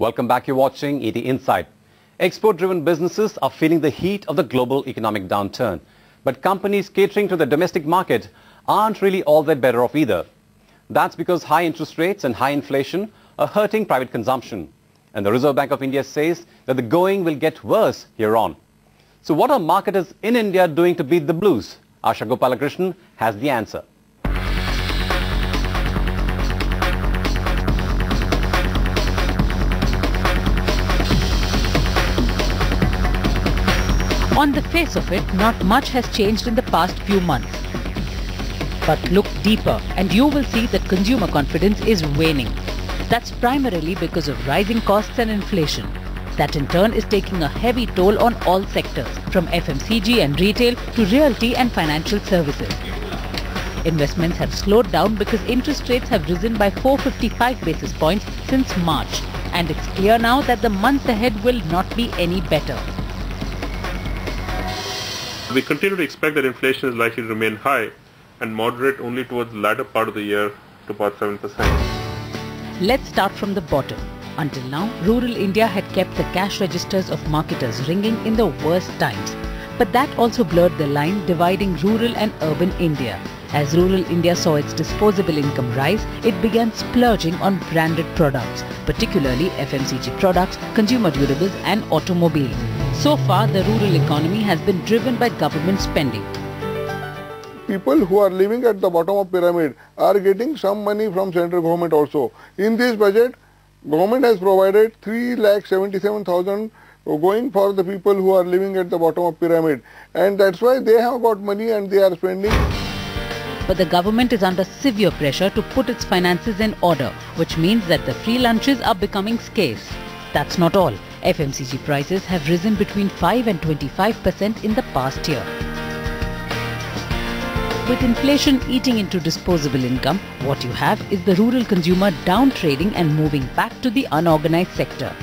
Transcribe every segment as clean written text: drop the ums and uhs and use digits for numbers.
Welcome back. You're watching ET Insight. Export-driven businesses are feeling the heat of the global economic downturn. But companies catering to the domestic market aren't really all that better off either. That's because high interest rates and high inflation are hurting private consumption. And the Reserve Bank of India says that the going will get worse here on. So what are marketers in India doing to beat the blues? Asha Gopalakrishnan has the answer. On the face of it, not much has changed in the past few months. But look deeper and you will see that consumer confidence is waning. That's primarily because of rising costs and inflation. That in turn is taking a heavy toll on all sectors, from FMCG and retail to realty and financial services. Investments have slowed down because interest rates have risen by 455 basis points since March. And it's clear now that the months ahead will not be any better. We continue to expect that inflation is likely to remain high and moderate only towards the latter part of the year to about 7%. Let's start from the bottom. Until now, rural India had kept the cash registers of marketers ringing in the worst times. But that also blurred the line dividing rural and urban India. As rural India saw its disposable income rise, it began splurging on branded products, particularly FMCG products, consumer durables and automobiles. So far, the rural economy has been driven by government spending. People who are living at the bottom of pyramid are getting some money from central government also. In this budget, government has provided 3,77,000 going for the people who are living at the bottom of pyramid. And that's why they have got money and they are spending. But the government is under severe pressure to put its finances in order, which means that the free lunches are becoming scarce. That's not all. FMCG prices have risen between 5 and 25% in the past year. With inflation eating into disposable income, what you have is the rural consumer downtrading and moving back to the unorganized sector.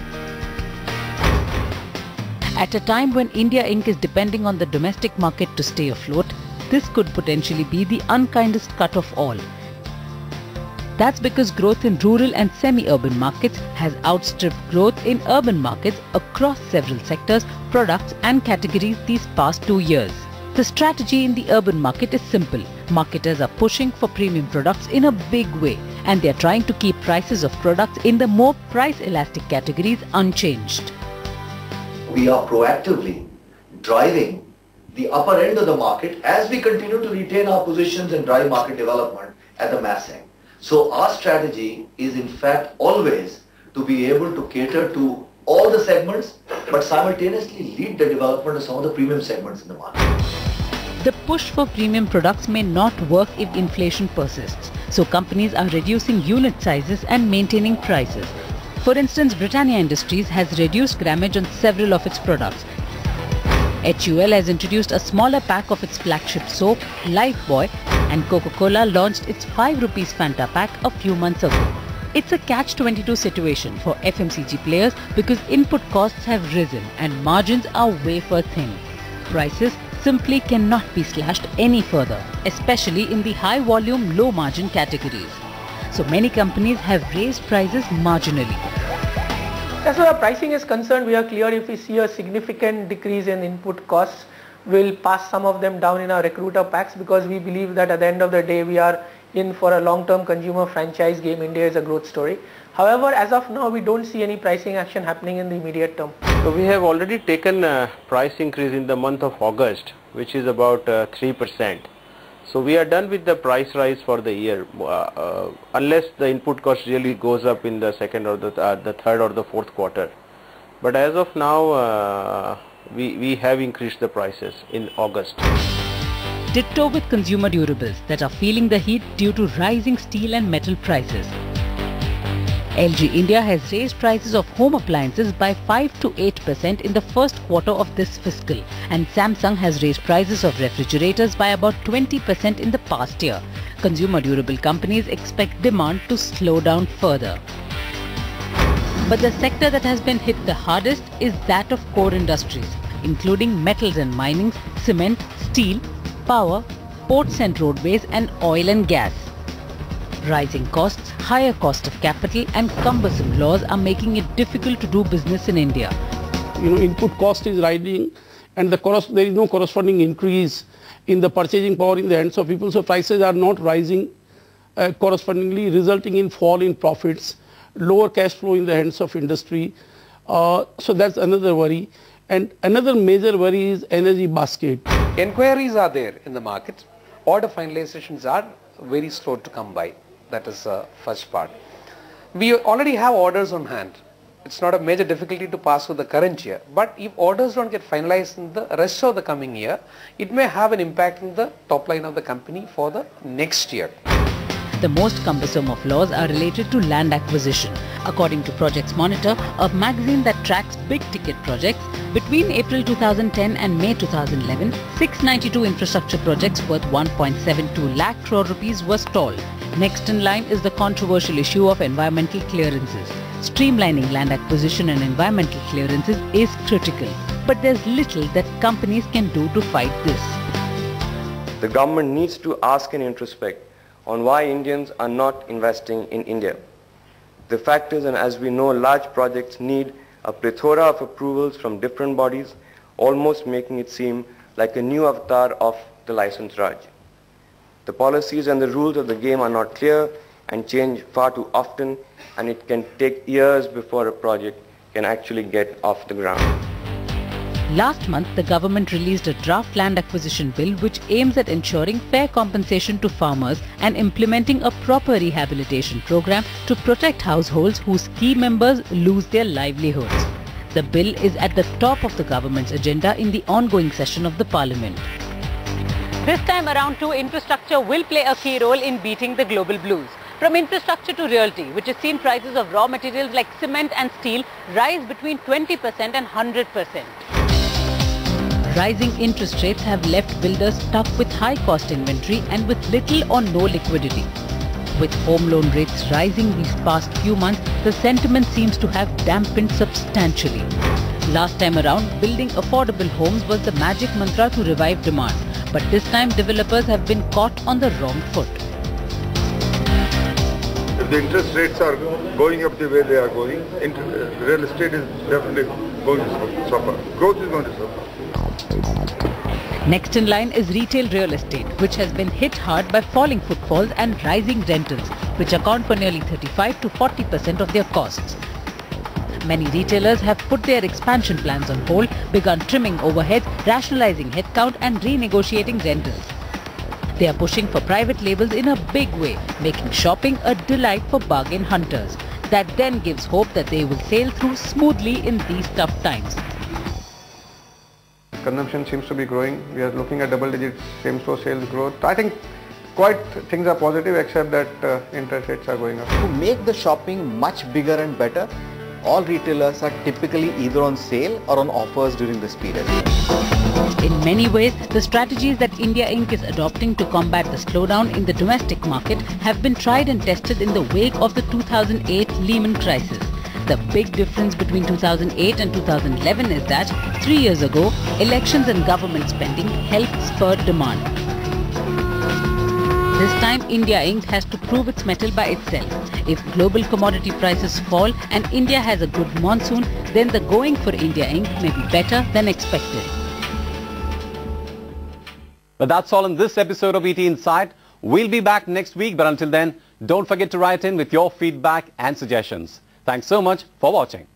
At a time when India Inc. is depending on the domestic market to stay afloat, this could potentially be the unkindest cut of all. That's because growth in rural and semi-urban markets has outstripped growth in urban markets across several sectors, products and categories these past 2 years. The strategy in the urban market is simple. Marketers are pushing for premium products in a big way and they are trying to keep prices of products in the more price-elastic categories unchanged. We are proactively driving the upper end of the market as we continue to retain our positions and drive market development at the mass end. So our strategy is in fact always to be able to cater to all the segments but simultaneously lead the development of some of the premium segments in the market. The push for premium products may not work if inflation persists, so companies are reducing unit sizes and maintaining prices. For instance, Britannia Industries has reduced grammage on several of its products. HUL has introduced a smaller pack of its flagship soap, Lifebuoy, and Coca-Cola launched its 5 rupees Fanta pack a few months ago. It's a catch-22 situation for FMCG players because input costs have risen and margins are wafer thin. Prices simply cannot be slashed any further, especially in the high-volume, low-margin categories. So many companies have raised prices marginally. As far as pricing is concerned, we are clear if we see a significant decrease in input costs, we'll pass some of them down in our recruiter packs because we believe that at the end of the day we are in for a long-term consumer franchise game. India is a growth story. However, as of now, we don't see any pricing action happening in the immediate term. So we have already taken a price increase in the month of August, which is about 3%. So we are done with the price rise for the year, unless the input cost really goes up in the second or the third or the fourth quarter. But as of now, we have increased the prices in August. Ditto with consumer durables that are feeling the heat due to rising steel and metal prices. LG India has raised prices of home appliances by 5 to 8% in the first quarter of this fiscal, and Samsung has raised prices of refrigerators by about 20% in the past year. Consumer durable companies expect demand to slow down further. But the sector that has been hit the hardest is that of core industries, including metals and mining, cement, steel, power, ports and roadways, and oil and gas. Rising costs, higher cost of capital and cumbersome laws are making it difficult to do business in India. Input cost is rising and there is no corresponding increase in the purchasing power in the hands of people. So prices are not rising correspondingly, resulting in fall in profits, lower cash flow in the hands of industry. So that's another worry. And another major worry is energy basket. Inquiries are there in the market. Order finalizations are very slow to come by. That is the first part. We already have orders on hand. It's not a major difficulty to pass through the current year. But if orders don't get finalized in the rest of the coming year, it may have an impact on the top line of the company for the next year. The most cumbersome of laws are related to land acquisition. According to Projects Monitor, a magazine that tracks big-ticket projects, between April 2010 and May 2011, 692 infrastructure projects worth 1.72 lakh crore rupees were stalled. Next in line is the controversial issue of environmental clearances. Streamlining land acquisition and environmental clearances is critical, but there's little that companies can do to fight this. The government needs to ask and introspect on why Indians are not investing in India. The fact is, and as we know, large projects need a plethora of approvals from different bodies, almost making it seem like a new avatar of the license Raj. The policies and the rules of the game are not clear and change far too often, and it can take years before a project can actually get off the ground. Last month, the government released a draft land acquisition bill which aims at ensuring fair compensation to farmers and implementing a proper rehabilitation program to protect households whose key members lose their livelihoods. The bill is at the top of the government's agenda in the ongoing session of the parliament. This time around too, infrastructure will play a key role in beating the global blues. From infrastructure to realty, which has seen prices of raw materials like cement and steel rise between 20% and 100%. Rising interest rates have left builders stuck with high-cost inventory and with little or no liquidity. With home loan rates rising these past few months, the sentiment seems to have dampened substantially. Last time around, building affordable homes was the magic mantra to revive demand. But this time, developers have been caught on the wrong foot. If the interest rates are going up the way they are going, real estate is definitely going to suffer. Growth is going to suffer. Next in line is retail real estate, which has been hit hard by falling footfalls and rising rentals, which account for nearly 35 to 40% of their costs. Many retailers have put their expansion plans on hold, begun trimming overheads, rationalizing headcount and renegotiating rentals. They are pushing for private labels in a big way, making shopping a delight for bargain hunters. That then gives hope that they will sail through smoothly in these tough times. Consumption seems to be growing. We are looking at double-digit same-store sales growth. I think things are positive, except that interest rates are going up. To make the shopping much bigger and better, all retailers are typically either on sale or on offers during this period. In many ways, the strategies that India Inc. is adopting to combat the slowdown in the domestic market have been tried and tested in the wake of the 2008 Lehman crisis. The big difference between 2008 and 2011 is that 3 years ago, elections and government spending helped spur demand. This time, India Inc. has to prove its mettle by itself. If global commodity prices fall and India has a good monsoon, then the going for India Inc. may be better than expected. But that's all in this episode of ET Insight. We'll be back next week, but until then, don't forget to write in with your feedback and suggestions. Thanks so much for watching.